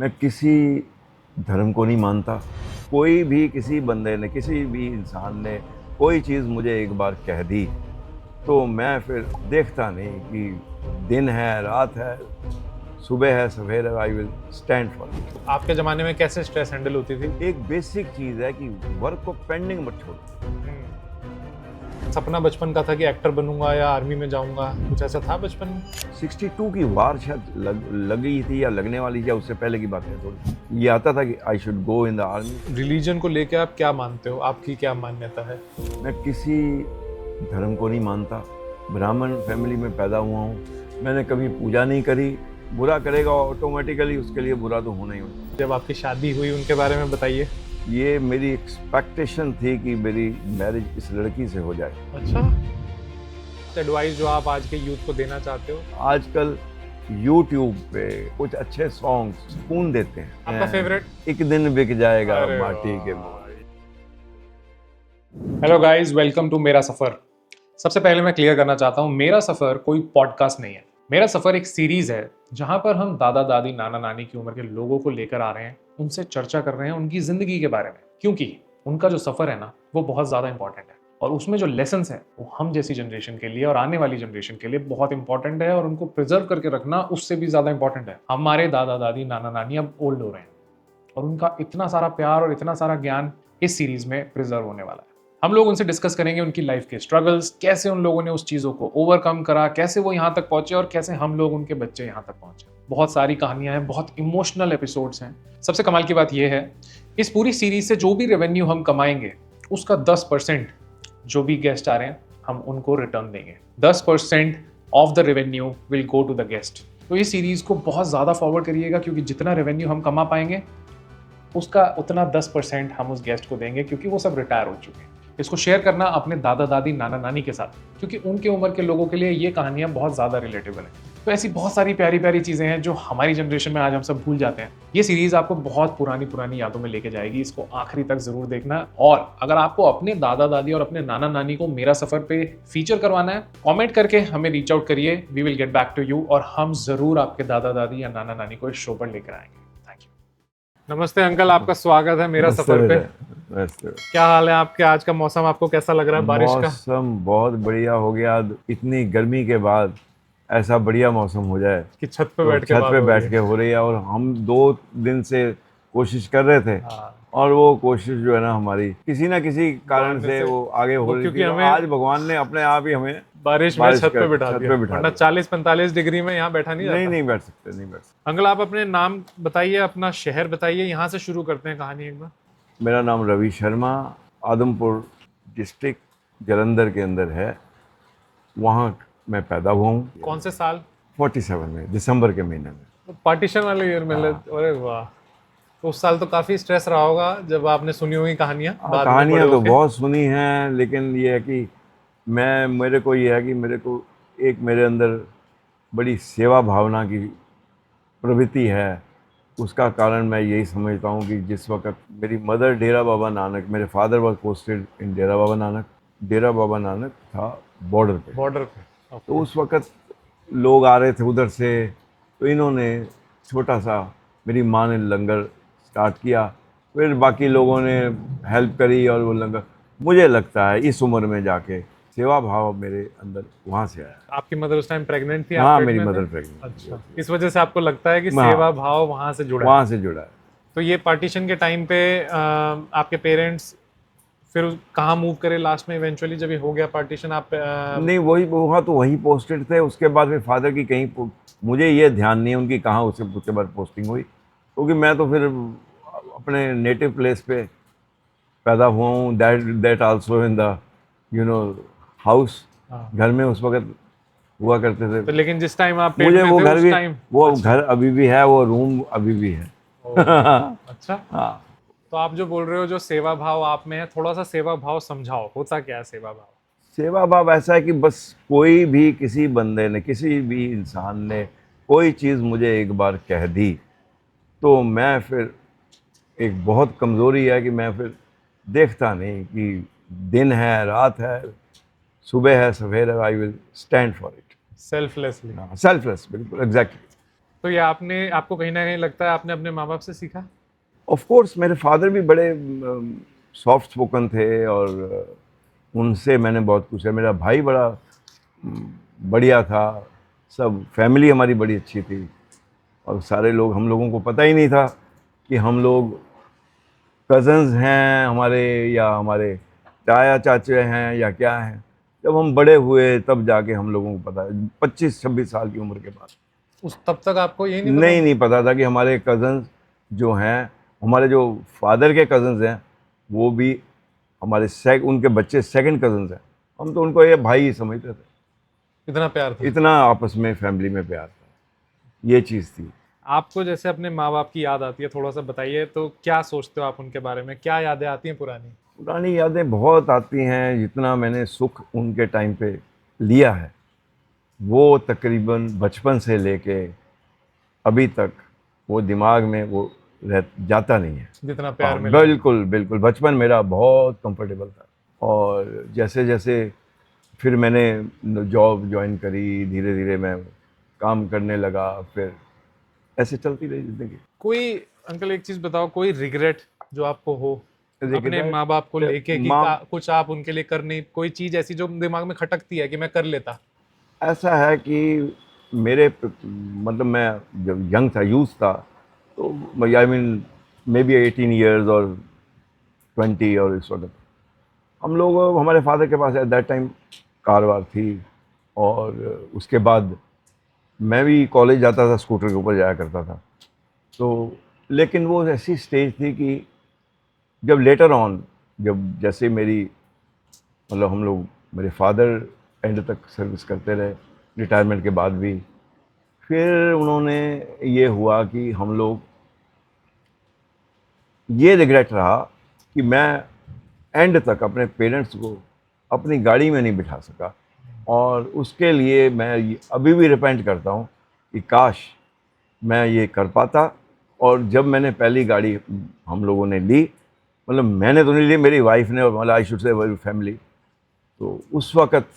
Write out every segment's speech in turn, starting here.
मैं किसी धर्म को नहीं मानता। कोई भी किसी बंदे ने, किसी भी इंसान ने कोई चीज़ मुझे एक बार कह दी तो मैं फिर देखता नहीं कि दिन है, रात है, सुबह है, सवेर है, I will stand for it. आपके ज़माने में कैसे स्ट्रेस हैंडल होती थी? एक बेसिक चीज़ है कि वर्क को पेंडिंग मत छोड़ो। सपना बचपन का था कि एक्टर बनूंगा या आर्मी में जाऊंगा, कुछ ऐसा था बचपन में? 62 की वार शायद लगी थी या लगने वाली थी, या उससे पहले की बात है। थोड़ी ये आता था कि I should go in the army. Religion को लेके आप क्या मानते हो? आपकी क्या मान्यता है? मैं किसी धर्म को नहीं मानता। ब्राह्मण फैमिली में पैदा हुआ हूँ। मैंने कभी पूजा नहीं करी। बुरा करेगा ऑटोमेटिकली, उसके लिए बुरा तो होना ही होना। जब आपकी शादी हुई उनके बारे में बताइए। ये मेरी एक्सपेक्टेशन थी कि मेरी मैरिज इस लड़की से हो जाए। अच्छा, एडवाइस जो आप आज के यूथ को देना चाहते हो? आजकल YouTube पे कुछ अच्छे सॉन्ग सुकून देते हैं। आपका फेवरेट? एक दिन बिक जाएगा अरे माटी के वाह। मोल। हेलो गाइस, वेलकम टू मेरा सफ़र। सबसे पहले मैं क्लियर करना चाहता हूँ, मेरा सफ़र कोई पॉडकास्ट नहीं है। मेरा सफ़र एक सीरीज़ है जहाँ पर हम दादा दादी नाना नानी की उम्र के लोगों को लेकर आ रहे हैं, उनसे चर्चा कर रहे हैं उनकी ज़िंदगी के बारे में, क्योंकि उनका जो सफ़र है ना, वो बहुत ज़्यादा इंपॉर्टेंट है और उसमें जो लेसन्स हैं वो हम जैसी जनरेशन के लिए और आने वाली जनरेशन के लिए बहुत इंपॉर्टेंट है, और उनको प्रिजर्व करके रखना उससे भी ज़्यादा इंपॉर्टेंट है। हमारे दादा दादी नाना नानी अब ओल्ड हो रहे हैं और उनका इतना सारा प्यार और इतना सारा ज्ञान इस सीरीज में प्रिजर्व होने वाला है। हम लोग उनसे डिस्कस करेंगे उनकी लाइफ के स्ट्रगल्स, कैसे उन लोगों ने उस चीज़ों को ओवरकम करा, कैसे वो यहाँ तक पहुंचे और कैसे हम लोग उनके बच्चे यहाँ तक पहुंचे। बहुत सारी कहानियां हैं, बहुत इमोशनल एपिसोड्स हैं। सबसे कमाल की बात यह है, इस पूरी सीरीज से जो भी रेवेन्यू हम कमाएंगे उसका 10% जो भी गेस्ट आ रहे हैं हम उनको रिटर्न देंगे। 10% of the revenue will go to the guest. तो ये सीरीज को बहुत ज़्यादा फॉरवर्ड करिएगा, क्योंकि जितना रेवेन्यू हम कमा पाएंगे उसका उतना 10% हम उस गेस्ट को देंगे, क्योंकि वो सब रिटायर हो चुके हैं। इसको शेयर करना अपने दादा दादी नाना नानी के साथ, क्योंकि उनके उम्र के लोगों के लिए ये कहानियां बहुत ज़्यादा रिलेटेबल हैं। तो ऐसी बहुत सारी प्यारी प्यारी चीज़ें हैं जो हमारी जनरेशन में आज हम सब भूल जाते हैं। ये सीरीज़ आपको बहुत पुरानी पुरानी यादों में लेके जाएगी। इसको आखिरी तक ज़रूर देखना, और अगर आपको अपने दादा दादी और अपने नाना नानी को मेरा सफ़र पे फीचर करवाना है, कमेंट करके हमें रीच आउट करिए। We will get back to you, और हम ज़रूर आपके दादा दादी या नाना नानी को इस शो पर लेकर आएंगे। नमस्ते अंकल, आपका स्वागत है मेरा सफर पे। क्या हाल है आपके? आज का मौसम आपको कैसा लग रहा है? बारिश का मौसम बहुत बढ़िया हो गया। इतनी गर्मी के बाद ऐसा बढ़िया मौसम हो जाए कि छत पे तो बैठ के छत बात पे हो बैठ रही के हो रही है। और हम 2 दिन से कोशिश कर रहे थे, हाँ। और वो कोशिश जो है ना हमारी किसी ना किसी कारण भगवान से से वो आगे हो रही क्योंकि थी। तो हमें आज भगवान ने अपने आप ही हमें बारिश में छत पे बिठा दिया, बिठा वरना दिया। 40-45 डिग्री में यहाँ बैठा नहीं नहीं जाता। नहीं बैठ सकते, नहीं बैठ सकते। अंकल, आप अपने नाम बताइए, अपना शहर बताइए, यहाँ से शुरू करते हैं कहानी एक बार। मेरा नाम रवि शर्मा, आदमपुर डिस्ट्रिक्ट जलंधर के अंदर है। वहाँ मैं पैदा हुआ हूँ। कौन से साल? 47 में, दिसंबर के महीने में। पार्टीशन वाले ईयर में? अरे वाह, तो उस साल तो काफी स्ट्रेस रहा होगा जब आपने सुनी होगी कहानियां बाद में बड़े कहानियाँ तो होके। बहुत सुनी हैं, लेकिन ये है कि मेरे को ये है कि मेरे अंदर बड़ी सेवा भावना की प्रवृत्ति है। उसका कारण मैं यही समझता हूँ कि जिस वक्त मेरी मदर डेरा बाबा नानक, मेरे father was posted in Dera Baba Nanak. Dera Baba Nanak था बॉर्डर पे। बॉर्डर पे। तो ओके। उस वक्त लोग आ रहे थे उधर से, तो इन्होंने छोटा सा, मेरी माँ ने लंगर स्टार्ट किया, फिर बाकी लोगों ने हेल्प करी, और वो लंगर, मुझे लगता है इस उम्र में जाके सेवा भाव मेरे अंदर वहाँ से आया। आपकी मदर उस टाइम प्रेग्नेंट थी? आप हाँ, पेट मेरी में थे? Mother pregnant. अच्छा, इस वजह से आपको लगता है कि हाँ, सेवा भाव वहां से जुड़ा है। वहाँ से जुड़ा है। तो ये पार्टीशन के टाइम पे आपके पेरेंट्स फिर कहाँ मूव करे लास्ट में इवेंचुअली, जब ये हो गया पार्टीशन? आप नहीं, वही वहाँ तो वहीं पोस्टेड थे। उसके बाद फिर फादर की मुझे ये ध्यान नहीं है उनकी कहाँ उसके बाद पोस्टिंग हुई, क्योंकि मैं तो फिर अपने नेटिव प्लेस पे पैदा हुआ हूँ। That also in the house. हाँ। घर में उस वक्त हुआ करते थे। तो लेकिन जिस टाइम आप पेट मुझे में वो थे घर उस भी, टाइम? वो अच्छा। घर अभी भी है, वो रूम अभी भी है। अच्छा। हाँ। तो आप जो बोल रहे हो, जो सेवा भाव आप में है, थोड़ा सा सेवा भाव समझाओ, होता क्या है सेवा भाव? सेवा भाव ऐसा है कि बस कोई भी किसी बंदे ने, किसी भी इंसान ने कोई चीज़ मुझे एक बार कह दी तो मैं फिर, एक बहुत कमज़ोरी है कि मैं फिर देखता नहीं कि दिन है, रात है, सुबह है, सवेर है, I will stand for it. Selflessly. Selfless, बिल्कुल, एग्जैक्टली। तो ये आपको कहीं ना कहीं लगता है आपने अपने माँ बाप से सीखा? ऑफ कोर्स मेरे फादर भी बड़े सॉफ्ट स्पोकन थे और उनसे मैंने बहुत कुछ है। मेरा भाई बड़ा बढ़िया था। सब फैमिली हमारी बड़ी अच्छी थी और सारे लोग, हम लोगों को पता ही नहीं था कि हम लोग कज़न्स हैं हमारे, या हमारे ताया चाचे हैं या क्या हैं। जब हम बड़े हुए तब जाके हम लोगों को पता है, 25-26 साल की उम्र के बाद। उस तब तक आपको ये नहीं पता? नहीं पता था कि हमारे कज़न्स जो हैं, हमारे जो फादर के कज़न्स हैं, वो भी हमारे उनके बच्चे सेकंड कज़न्स हैं। हम तो उनको ये भाई ही समझते थे। इतना प्यार था? इतना आपस में फैमिली में प्यार था, ये चीज़ थी। आपको जैसे अपने माँ बाप की याद आती है, थोड़ा सा बताइए, तो क्या सोचते हो आप उनके बारे में? क्या यादें आती हैं पुरानी? पुरानी यादें बहुत आती हैं। जितना मैंने सुख उनके टाइम पे लिया है, वो तकरीबन बचपन से लेके अभी तक वो दिमाग में वो रह जाता नहीं है। जितना प्यार हाँ, मिला? बिल्कुल बिल्कुल। बचपन मेरा बहुत कंफर्टेबल था और जैसे जैसे फिर मैंने जॉब ज्वाइन करी, धीरे धीरे मैं काम करने लगा, फिर ऐसे चलती रही ज़िंदगी। कोई अंकल एक चीज बताओ, कोई रिग्रेट जो आपको हो अपने रिग्रेट माँ बाप को लेके कि माँ, कुछ आप उनके लिए कर नहीं, कोई चीज ऐसी जो दिमाग में खटकती है कि मैं कर लेता? ऐसा है कि मतलब मैं जब यंग था, यूथ था, तो I mean may be 18 years और 20 और इस वक्त हम लोग, हमारे फादर के पास एट दैट टाइम कार वार थी। और उसके बाद मैं भी कॉलेज जाता था, स्कूटर के ऊपर जाया करता था। तो लेकिन वो ऐसी स्टेज थी कि जब लेटर ऑन, जब जैसे मेरी, मतलब हम लोग, मेरे फादर एंड तक सर्विस करते रहे रिटायरमेंट के बाद भी, फिर उन्होंने, ये हुआ कि हम लोग, ये रिग्रेट रहा कि मैं एंड तक अपने पेरेंट्स को अपनी गाड़ी में नहीं बिठा सका। और उसके लिए मैं अभी भी रिपेंट करता हूँ कि काश मैं ये कर पाता। और जब मैंने पहली गाड़ी हम लोगों ने ली, मतलब मैंने तो नहीं ली, मेरी वाइफ ने, और मतलब आई शुड से मेरी फैमिली, तो उस वक़्त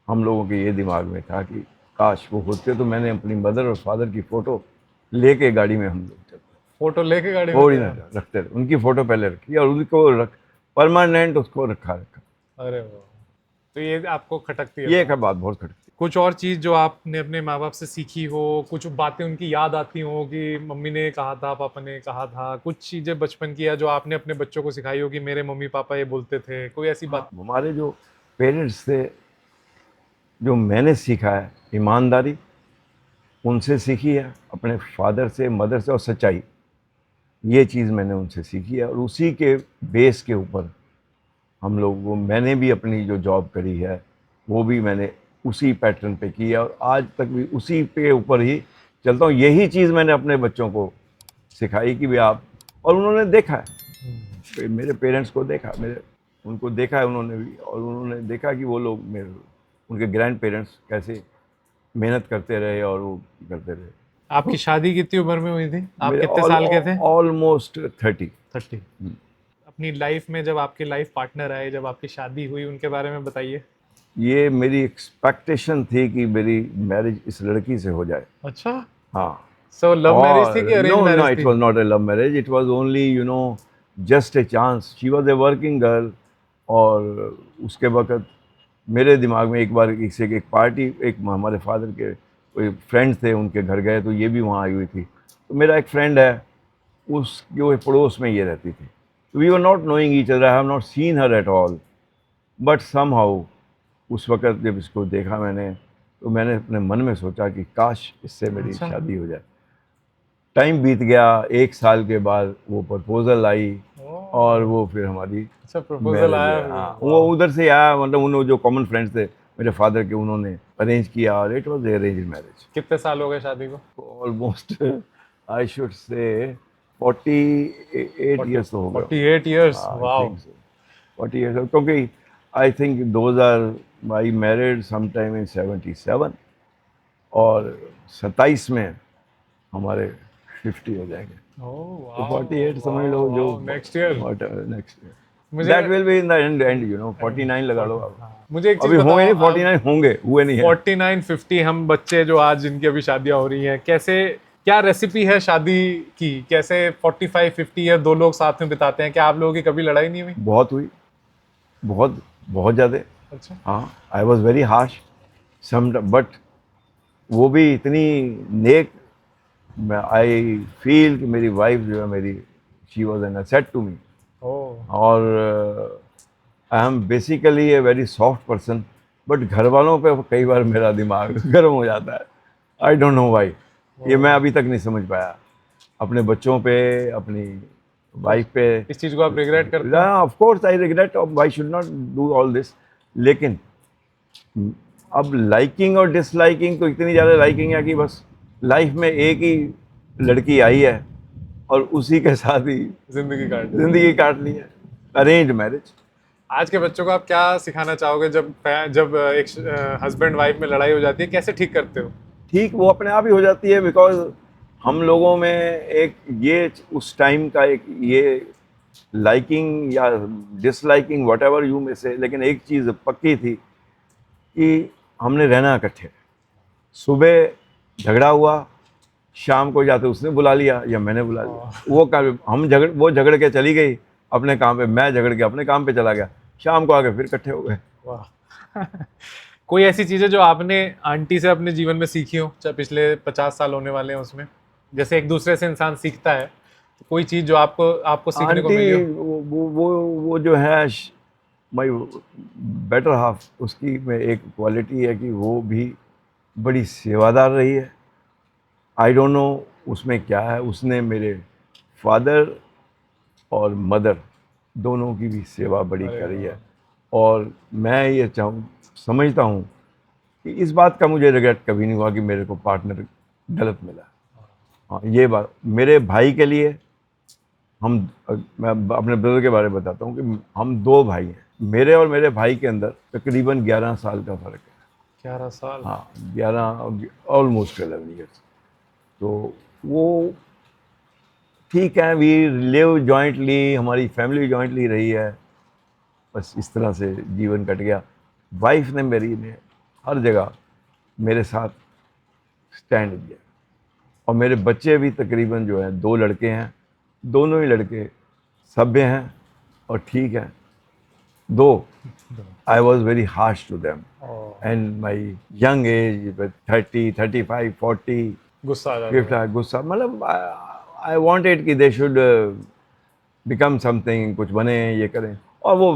हम लोगों के ये दिमाग में था कि काश वो होते तो मैंने अपनी मदर और फादर की फ़ोटो लेके गाड़ी में हम लोग चलते। फोटो लेके गाड़ी में थोड़ी थे ना आप? रखते थे, उनकी फ़ोटो पहले रखी और उनको परमानेंट उसको रखा। अरे वाह, तो ये आपको खटकती है ये एक बहुत। बात बहुत खटती। कुछ और चीज जो आपने अपने माँ बाप से सीखी हो, कुछ बातें उनकी याद आती हो कि मम्मी ने कहा था, पापा ने कहा था, कुछ चीजें बचपन की या जो आपने अपने बच्चों को सिखाई हो कि मेरे मम्मी पापा ये बोलते थे, कोई ऐसी बात? हमारे जो पेरेंट्स थे, जो मैंने सीखा है ईमानदारी, उनसे सीखी है, अपने फादर से, मदर से, और सच्चाई, ये चीज़ मैंने उनसे सीखी है। और उसी के बेस के ऊपर हम लोग, वो मैंने भी अपनी जो जॉब करी है वो भी मैंने उसी पैटर्न पे की है और आज तक भी उसी पे ऊपर ही चलता हूँ। यही चीज़ मैंने अपने बच्चों को सिखाई कि भी आप, और उन्होंने देखा है, मेरे पेरेंट्स को देखा, मेरे उनको देखा है उन्होंने भी, और उन्होंने देखा कि वो लोग, मेरे उनके ग्रैंड पेरेंट्स कैसे मेहनत करते रहे और वो करते रहे। आपकी शादी कितनी उम्र में हुई थी? आप मेरे कितने साल के थे? ऑलमोस्ट 30। 30। अपनी लाइफ में जब आपके लाइफ पार्टनर आए, जब आपकी शादी हुई, उनके बारे में बताइए। ये मेरी एक्सपेक्टेशन थी कि मेरी मैरिज इस लड़की से हो जाए। अच्छा, हाँ। सो लव मैरिज थी और कि arrange no no, marriage it थी? Was not a love marriage, it was only just a chance. She was a working girl. और उसके वक्त मेरे दिमाग में एक बार एक पार्टी, एक हमारे फादर के कोई फ्रेंड्स थे, उनके घर गए तो ये भी वहाँ आई हुई थी। तो मेरा एक फ्रेंड है, उस जो पड़ोस में ये रहती थी। We were not knowing each other, I have not seen her at all, but somehow उस वक़्त जब इसको देखा मैंने, तो मैंने अपने मन में सोचा कि काश इससे मेरी अच्छा। शादी हो जाए। टाइम बीत गया, 1 साल के बाद वो प्रपोज़ल आई और वो फिर हमारी अच्छा, प्रपोजल मैरिज आया है। फिर? हाँ, वो वाह। उधर से आया, मतलब उन्होंने जो कॉमन फ्रेंड्स थे मेरे फादर के, उन्होंने अरेंज किया और इट वाज़ अरेंज मैरिज। कितने साल हो गए शादी को? Almost I should say 48 years तो हो गए होंगे। 48 इयर्स, हाँ, I wow. Think so 40 years, क्योंकि I think those are, I married some time in 77 और 27 में हमारे 50 हो जाएंगे। ओह तो वाओ, 48 समझ लो, वाओ, जो wow, next year. Next year. मुझे that will be in the end 49 लगा लो आप। मुझे एक चीज अभी होंगे नहीं, बताओ, 49 होंगे, हुए नहीं है। 49 50 हम बच्चे जो आज जिनकी अभी शादियां हो रही हैं, कैसे, क्या रेसिपी है शादी की, कैसे 45 50 ईयर दो लोग साथ में बिताते हैं? क्या आप लोगों की कभी लड़ाई नहीं हुई? बहुत हुई, बहुत बहुत ज़्यादा। अच्छा। हाँ, I was very harsh some, but वो भी इतनी नेक। आई फील कि मेरी वाइफ जो है मेरी, she was an asset to me. Oh. और I am basically a very soft person, but घर वालों पे कई बार मेरा दिमाग गर्म हो जाता है। आई डोंट नो वाई, ये मैं अभी तक नहीं समझ पाया। अपने बच्चों पे, अपनी वाइफ पे। इस चीज को आप रिग्रेट करते हैं? Of course I regret, I should not do all this. लेकिन अब लाइकिंग और डिसलाइकिंग तो इतनी ज़्यादा लाइकिंग है कि बस लाइफ में एक ही लड़की आई है और उसी के साथ ही जिंदगी काट ली है। Arrange marriage. आज के बच्चों को आप क्या सिखाना चाहोगे जब जब एक हस्बैंड वाइफ में लड़ाई हो जाती है, कैसे ठीक करते हो? ठीक वो अपने आप ही हो जाती है, बिकॉज हम लोगों में एक ये उस टाइम का एक ये लाइकिंग या डिसलाइकिंग वट एवर यू में से, लेकिन एक चीज़ पक्की थी कि हमने रहना इकट्ठे। सुबह झगड़ा हुआ, शाम को जाते उसने बुला लिया या मैंने बुला लिया। वो झगड़ के चली गई अपने काम पे, मैं झगड़ के अपने काम पे चला गया। शाम को आके फिर इकट्ठे हो गए। वाह। कोई ऐसी चीजें जो आपने आंटी से अपने जीवन में सीखी हो, चाहे पिछले 50 साल होने वाले हैं उसमें, जैसे एक दूसरे से इंसान सीखता है, तो कोई चीज जो आपको आपको सीखने को मिली आंटी हो? वो जो है माई बेटर हाफ, उसकी में एक क्वालिटी है कि वो भी बड़ी सेवादार रही है। आई डोंट नो उसमें क्या है, उसने मेरे फादर और मदर दोनों की भी सेवा बड़ी करी है। और मैं ये समझता हूँ कि इस बात का मुझे रिग्रेट कभी नहीं हुआ कि मेरे को पार्टनर गलत मिला। हाँ, ये बात मेरे भाई के लिए, मैं अपने ब्रदर के बारे में बताता हूँ कि हम दो भाई हैं। मेरे और मेरे भाई के अंदर तकरीबन 11 साल का फ़र्क है। 11 साल? हाँ, 11, ऑलमोस्ट 11 ईयर्स। तो वो ठीक है, वी लिव जॉइंटली, हमारी फैमिली जॉइंटली रही है, बस इस तरह से जीवन कट गया। वाइफ ने मेरी ने हर जगह मेरे साथ स्टैंड दिया। और मेरे बच्चे भी तकरीबन जो हैं 2 लड़के हैं, दोनों ही लड़के सभ्य हैं और ठीक हैं। दो I was very harsh to them and my young age 30, 35, 40 गुस्सा आ जाता है। गुस्सा, मतलब आई वांटेड कि दे शुड बिकम समथिंग, कुछ बने, ये करें, और वो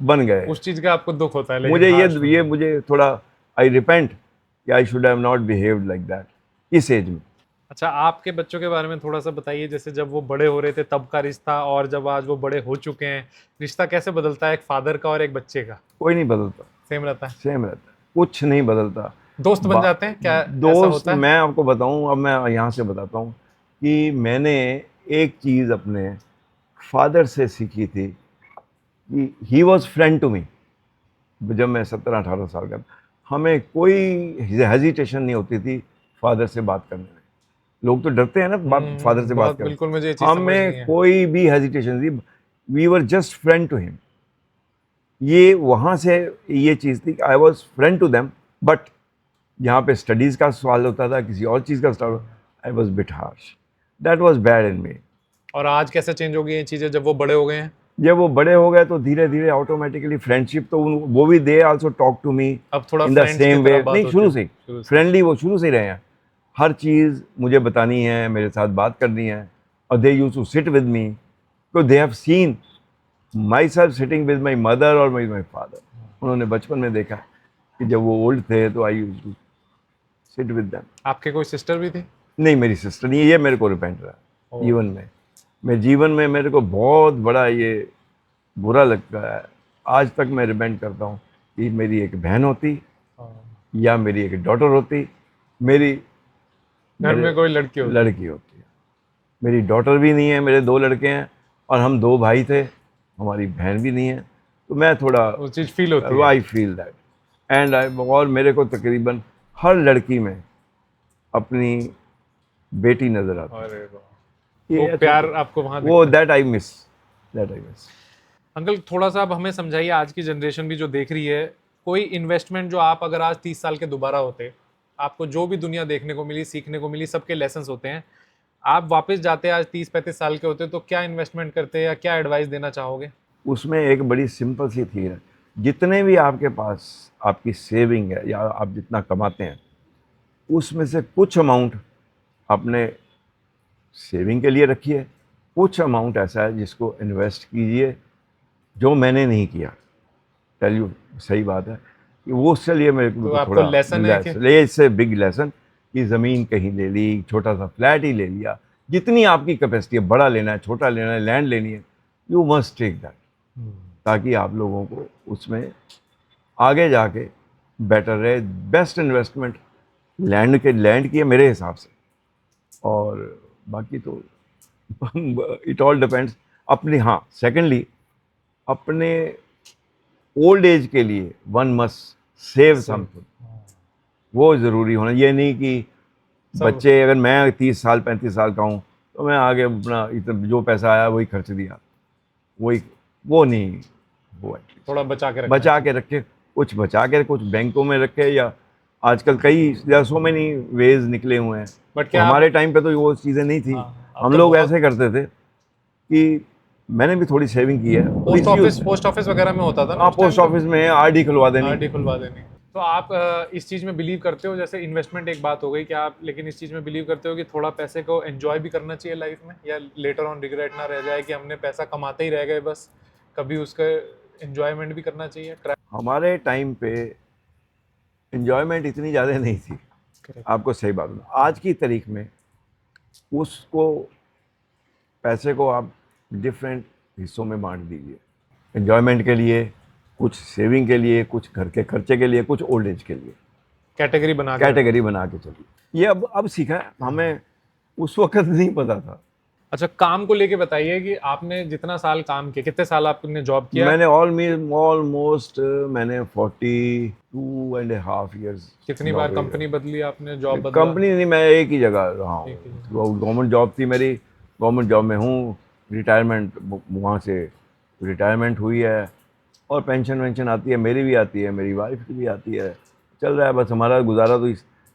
बन गए। उस चीज का आपको दुख होता है, लेकिन मुझे ये मुझे थोड़ा, आई रिपेंट कि I should have not behaved like that इस एज में। अच्छा, आपके बच्चों के बारे में थोड़ा सा बताइए, जैसे जब वो बड़े हो रहे थे तब का रिश्ता, और जब आज वो बड़े हो चुके हैं, रिश्ता कैसे बदलता है एक फादर का और एक बच्चे का? कोई नहीं बदलता, सेम रहता है? सेम रहता है, कुछ नहीं बदलता। दोस्त बन जाते हैं क्या? ऐसा दोस्त होता है? मैं आपको बताऊं, अब मैं यहाँ से बताता हूँ कि मैंने एक चीज़ अपने फादर से सीखी थी कि he was friend to me. जब मैं 17-18 साल का था, हमें कोई हेजिटेशन नहीं होती थी फादर से बात करने में। लोग तो डरते हैं ना फादर से बात करने। बिल्कुल, मुझे ये चीज समझ नहीं हमें है। कोई भी हेजिटेशन नहीं, we were just friend to him. ये वहाँ से ये चीज़ थी कि I was friend to them, but यहाँ पे स्टडीज़ का सवाल होता था, किसी और चीज़ का सवाल, I was bit harsh, that was bad in me. और आज कैसे चेंज हो गई ये चीजें जब वो बड़े हो गए हैं? जब वो बड़े हो गए तो धीरे धीरे ऑटोमेटिकली फ्रेंडशिप तो वो भी, they also talk to me अब थोड़ा इन द friends की सेम तरह वे। बात नहीं, होती शुरू है। से शुरू से। फ्रेंडली वो शुरू से ही रहे हैं। हर चीज़ मुझे बतानी है, मेरे साथ बात करनी है। और they used to sit with me, because they have seen myself sitting with my mother और माई फादर। उन्होंने बचपन में देखा कि जब वो ओल्ड थे तो I used to sit with them. आपके कोई सिस्टर भी थी? नहीं, मेरी सिस्टर नहीं, ये मेरे को रिपेंट रहा जीवन में। मैं जीवन में मेरे को बहुत बड़ा ये बुरा लगता है, आज तक मैं रिपेंट करता हूँ कि मेरी एक बहन होती या मेरी एक डॉटर होती, मेरी घर में कोई लड़की होती? लड़की होती है। मेरी डॉटर भी नहीं है, मेरे 2 लड़के हैं और हम 2 भाई थे, हमारी बहन भी नहीं है। तो मैं थोड़ा वो चीज फील होती है। आई फील दैट एंड और मेरे को तकरीबन हर लड़की में अपनी बेटी नजर आती है। अरे वाह, ये वो प्यार आपको वहां वो दिखता दैट आई मिस। अंकल थोड़ा सा अब हमें समझाइए, आज की जनरेशन भी जो देख रही है, कोई इन्वेस्टमेंट जो आप अगर आज 30 साल के दोबारा होते, आपको जो भी दुनिया देखने को मिली, सीखने को मिली, सबके लेसन्स होते हैं, आप वापस जाते आज 30-35 साल के होते तो क्या इन्वेस्टमेंट करते या क्या एडवाइस देना चाहोगे? उसमें एक बड़ी सिंपल सी थी है, जितने भी आपके पास आपकी सेविंग है या आप जितना कमाते हैं, उसमें से कुछ अमाउंट अपने सेविंग के लिए रखिए, कुछ अमाउंट ऐसा है जिसको इन्वेस्ट कीजिए, जो मैंने नहीं किया। टेल यू, सही बात है कि वो उससे लिए मेरे तो को आपको थोड़ा लेसन है कि ले, इससे बिग लेसन कि ज़मीन कहीं ले ली, छोटा सा फ्लैट ही ले लिया, जितनी आपकी कैपेसिटी है, बड़ा लेना है, छोटा लेना है, लैंड लेनी है, यू मस्ट टेक दैट, ताकि आप लोगों को उसमें आगे जाके बेटर रहे। बेस्ट इन्वेस्टमेंट लैंड की है मेरे हिसाब से, और बाकी तो इट ऑल डिपेंड्स अपने। हाँ, सेकेंडली, अपने ओल्ड एज के लिए वन मस्ट सेव समथिंग, वो ज़रूरी होना। ये नहीं कि बच्चे, अगर मैं 30 साल 35 साल का हूँ तो मैं आगे अपना इतना जो पैसा आया वही खर्च दिया, वही, वो नहीं, वो थोड़ा बचा के रखना बचा के रखे, कुछ बचा के, कुछ बैंकों में रखे, या आजकल कई सो मेनी वेज निकले हुए हैं। बट तो क्या हमारे टाइम पे तो वो चीज़ें नहीं थी। अब हम तो लोग बहुत- ऐसे करते थे कि मैंने भी थोड़ी सेविंग की है, पोस्ट ऑफिस वगैरह में होता था ना हाँ, उस time पोस्ट तो? ऑफिस में आरडी खुलवा देनी। आरडी खुलवा देनी। तो आप इस चीज में बिलीव करते हो, जैसे इन्वेस्टमेंट एक बात हो गई कि आप, लेकिन इस चीज में बिलीव करते हो कि थोड़ा पैसे को एंजॉय भी करना चाहिए लाइफ में, या लेटर ऑन रिग्रेट ना रह जाए कि हमने पैसा कमाते ही रह गए, बस कभी उसका एंजॉयमेंट भी करना चाहिए? हमारे टाइम पे एंजॉयमेंट इतनी ज़्यादा नहीं थी, Correct. आपको सही बात बताऊं। आज की तारीख में उसको, पैसे को आप डिफरेंट हिस्सों में बांट दीजिए। एंजॉयमेंट के लिए कुछ, सेविंग के लिए कुछ, घर के खर्चे के लिए कुछ, ओल्ड एज के लिए कैटेगरी बना के कैटेगरी बना के चलिए। ये अब सीखा है, हमें उस वक्त नहीं पता था। अच्छा, काम को लेके बताइए कि आपने जितना साल काम किया, कितने साल आपने जॉब किया? मैंने ऑलमोस्ट मैंने 42.5 ईयर्स। कितनी बार कंपनी बदली आपने, जॉब बदला? कंपनी नहीं, मैं एक ही जगह रहा हूँ। गवर्नमेंट जॉब थी मेरी, गवर्नमेंट जॉब में हूँ। रिटायरमेंट, वहाँ से रिटायरमेंट हुई है, और पेंशन वेंशन आती है, मेरी भी आती है, मेरी वाइफ की भी आती है, चल रहा है बस हमारा गुजारा तो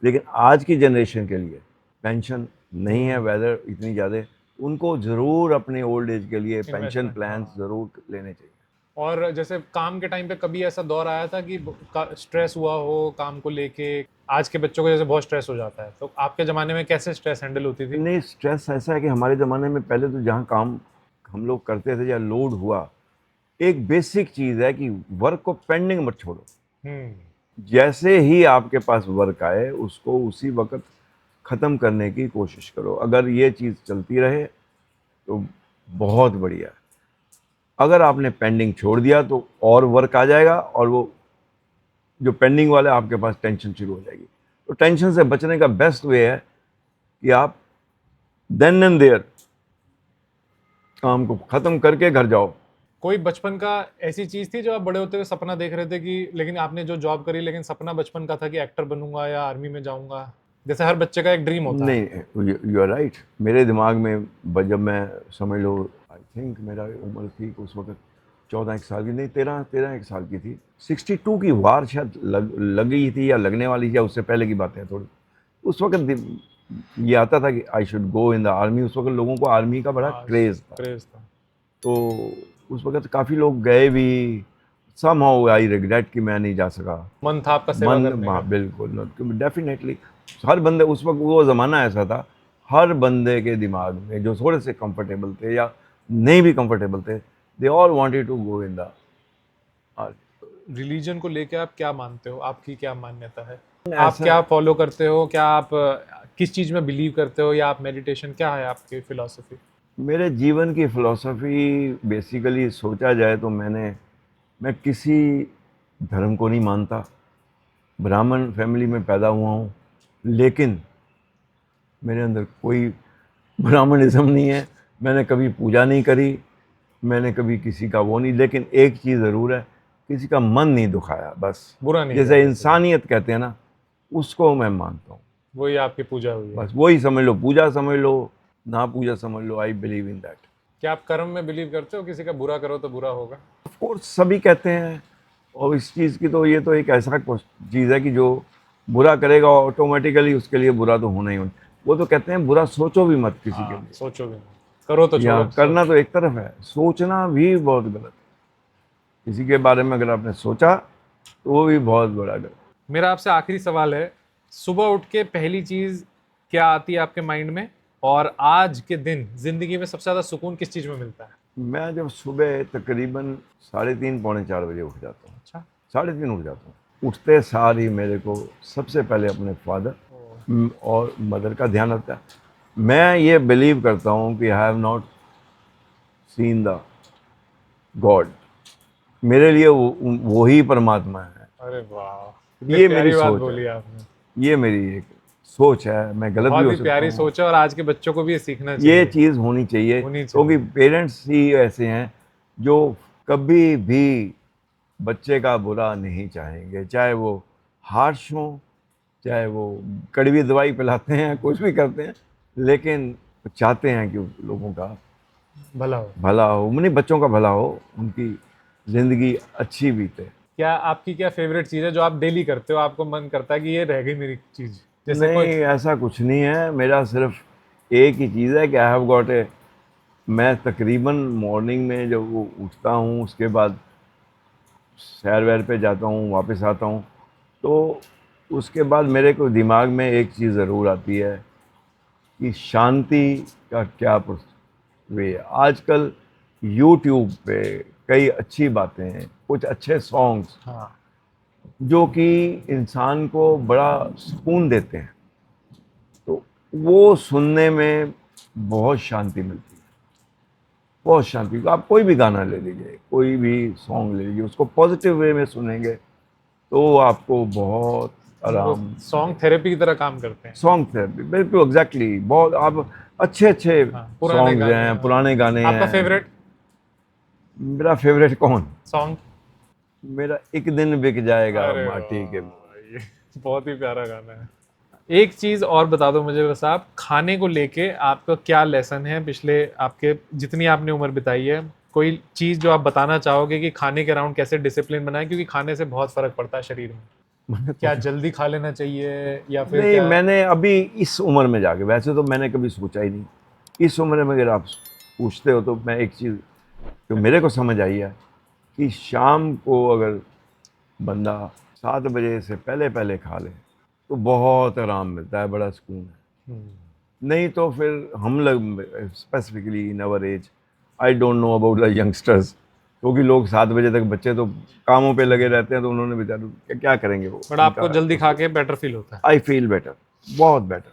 लेकिन आज की जनरेशन के लिए पेंशन नहीं है, वेदर इतनी ज़्यादा, उनको ज़रूर अपने ओल्ड एज के लिए पेंशन प्लान ज़रूर लेने चाहिए। और जैसे काम के टाइम पे कभी ऐसा दौर आया था कि स्ट्रेस हुआ हो काम को लेके? आज के बच्चों को जैसे बहुत स्ट्रेस हो जाता है, तो आपके ज़माने में कैसे स्ट्रेस हैंडल होती थी? नहीं, स्ट्रेस ऐसा है कि हमारे ज़माने में पहले तो जहाँ काम हम लोग करते थे या लोड हुआ, एक बेसिक चीज़ है कि वर्क को पेंडिंग मत छोड़ो। जैसे ही आपके पास वर्क आए उसको उसी वक्त ख़त्म करने की कोशिश करो। अगर ये चीज़ चलती रहे तो बहुत बढ़िया। अगर आपने पेंडिंग छोड़ दिया तो और वर्क आ जाएगा, और वो जो पेंडिंग वाला है आपके पास टेंशन शुरू हो जाएगी। तो टेंशन से बचने का बेस्ट वे है कि आप देन एंड देयर काम को ख़त्म करके घर जाओ। कोई बचपन का ऐसी चीज थी जो आप बड़े होते हुए सपना देख रहे थे कि, लेकिन आपने जो जॉब करी, लेकिन सपना बचपन का था कि एक्टर बनूंगा या आर्मी में जाऊंगा, जैसे हर बच्चे का एक ड्रीम होता है? नहीं, यू आर राइट। मेरे दिमाग में जब मैं, समझ लो, आई थिंक मेरा उम्र थी उस वक्त 14 एक साल की, नहीं 13 एक साल की थी। 62 की वार शायद लग गई थी या लगने वाली थी, या उससे पहले की बात है थोड़ी। उस वक्त ये आता था कि I should go in the army. उस वक्त लोगों को आर्मी का बड़ा क्रेज़ था। तो उस वक्त काफ़ी लोग गए भी। somehow आई रिग्रेट कि मैं नहीं जा सका। मन था आपका सेवा करने का? बिल्कुल, डेफिनेटली। हर बंदे, उस वक्त वो ज़माना ऐसा था, हर बंदे के दिमाग में जो थोड़े से कंफर्टेबल थे या नहीं भी कंफर्टेबल थे, they all wanted to go in the army. Religion को लेके आप क्या मानते हो? आपकी क्या मान्यता है? आप क्या फॉलो करते हो? क्या आप किस चीज़ में बिलीव करते हो, या आप मेडिटेशन, क्या है आपकी फिलॉसफी? मेरे जीवन की फ़िलॉसफ़ी बेसिकली सोचा जाए तो मैं किसी धर्म को नहीं मानता। ब्राह्मण फैमिली में पैदा हुआ हूँ, लेकिन मेरे अंदर कोई ब्राह्मणिज्म नहीं है। मैंने कभी पूजा नहीं करी, मैंने कभी किसी का वो नहीं, लेकिन एक चीज़ ज़रूर है, किसी का मन नहीं दुखाया, बस। बुरा नहीं, जैसे इंसानियत कहते हैं ना, उसको मैं मानता हूँ। वही आपकी पूजा हुई है? बस वही समझ लो, पूजा समझ लो, ना पूजा समझ लो, आई बिलीव इन दैट। क्या आप कर्म में बिलीव करते हो, किसी का बुरा करो तो बुरा होगा? ऑफ कोर्स सभी कहते हैं, और इस चीज़ की तो ये तो एक ऐसा चीज़ है कि जो बुरा करेगा ऑटोमेटिकली उसके लिए बुरा तो होना ही होना। वो तो कहते हैं बुरा सोचो भी मत किसी के हाँ, लिए, सोचो भी नहीं, करो तो या छोड़ो। करना तो एक तरफ है, सोचना भी बहुत गलत है। किसी के बारे में अगर आपने सोचा तो वो भी बहुत बड़ा गलत। मेरा आपसे आखिरी सवाल है, सुबह उठ के पहली चीज क्या आती है आपके माइंड में, और आज के दिन जिंदगी में सबसे ज्यादा सुकून किस चीज में मिलता है? मैं जब सुबह तकरीबन 3:30 पौने 4 बजे उठ जाता हूँ, अच्छा। 3:30 उठ जाता हूँ। उठते सार ही मेरे को सबसे पहले अपने फादर और मदर का ध्यान रखता है। मैं ये बिलीव करता हूँ कि आई have not seen the God, मेरे लिए वो ही परमात्मा है। अरे वाह, ये कितनी मेरी प्यारी बात सोच बोली है, आपने। ये मेरी एक सोच है, मैं गलत भी बहुत हो ही सकता प्यारी हूँ। सोच है, और आज के बच्चों को भी ये सीखना ये चाहिए। चीज़ होनी चाहिए, होनी क्योंकि चाहिए। पेरेंट्स ही ऐसे हैं जो कभी भी बच्चे का बुरा नहीं चाहेंगे, चाहे वो हार्श हो, चाहे वो कड़वी दवाई पिलाते हैं, कुछ भी करते हैं, लेकिन चाहते हैं कि लोगों का भला हो। भला हो, नहीं बच्चों का भला हो, उनकी ज़िंदगी अच्छी बीते। क्या आपकी क्या फेवरेट चीज है जो आप डेली करते हो, आपको मन करता है कि ये रह गई मेरी चीज? जैसे नहीं, कोई ऐसा कुछ नहीं है, मेरा सिर्फ एक ही चीज़ है कि आई हैव गॉट ए, मैं तकरीबन मॉर्निंग में जब वो उठता हूँ उसके बाद सैर वैर पे जाता हूँ, वापस आता हूँ, तो उसके बाद मेरे को दिमाग में एक चीज़ ज़रूर आती है कि शांति का क्या वे है। आजकल यूट्यूब पे कई अच्छी बातें हैं, कुछ अच्छे सॉन्ग्स हाँ, जो कि इंसान को बड़ा सुकून देते हैं, तो वो सुनने में बहुत शांति मिलती है, बहुत शांति। आप कोई भी गाना ले लीजिए, कोई भी सॉन्ग ले लीजिए, उसको पॉजिटिव वे में सुनेंगे तो आपको बहुत वो आराम। सॉन्ग थेरेपी की तरह काम करते हैं। सॉन्ग थेरेपी, बिल्कुल एग्जैक्टली। बहुत आप अच्छे अच्छे हाँ, पुराने सॉन्ग्स गाने हैं, पुराने गाने आपका हैं। फेवरेट मेरा फेवरेट कौन? सॉन्ग? मेरा एक दिन बिक जाएगा अरे माटी के। वाह, ये बहुत ही प्यारा गाना है। एक चीज और बता दो मुझे बस, आप खाने को लेके आपका क्या लेसन है पिछले आपके जितनी आपने उम्र बिताई है, कोई चीज जो आप बताना चाहोगे कि खाने के अराउंड कैसे डिसिप्लिन बनाए, क्योंकि खाने से बहुत फर्क पड़ता है शरीर में। क्या जल्दी खा लेना चाहिए या फिर नहीं, क्या? मैंने अभी इस उम्र में जाके, वैसे तो मैंने कभी सोचा ही नहीं, इस उम्र में अगर आप पूछते हो तो मैं एक चीज़ जो मेरे को समझ आई है कि शाम को अगर बंदा 7 बजे से पहले पहले खा ले तो बहुत आराम मिलता है, बड़ा सुकून है। नहीं तो फिर हम लोग specifically in our age, I don't know about the youngsters, क्योंकि लोग 7 बजे तक, बच्चे तो कामों पे लगे रहते हैं, तो उन्होंने बेचारे क्या करेंगे वो। बट आपको जल्दी खा के बेटर फील होता है? आई फील बेटर, बहुत बेटर।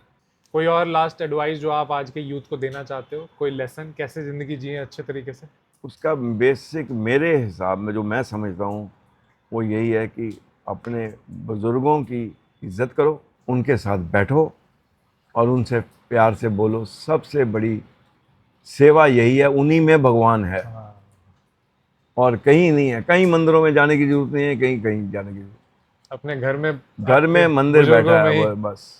कोई और लास्ट एडवाइस जो आप आज के यूथ को देना चाहते हो, कोई लेसन कैसे जिंदगी जिए अच्छे तरीके से? उसका बेसिक मेरे हिसाब में जो मैं समझता हूँ वो यही है कि अपने बुज़ुर्गों की इज़्ज़त करो, उनके साथ बैठो और उनसे प्यार से बोलो। सबसे बड़ी सेवा यही है, उन्हीं में भगवान है और कहीं नहीं है। कहीं मंदिरों में जाने की जरूरत नहीं है, कहीं कहीं जाने की जरूरत। अपने घर में, घर में मंदिर बैठा है वो, बस।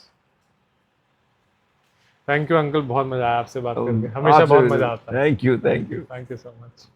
थैंक यू अंकल, बहुत मजा आया आपसे बात करके, हमेशा बहुत मजा आता है। Thank you, thank you. Thank you so much.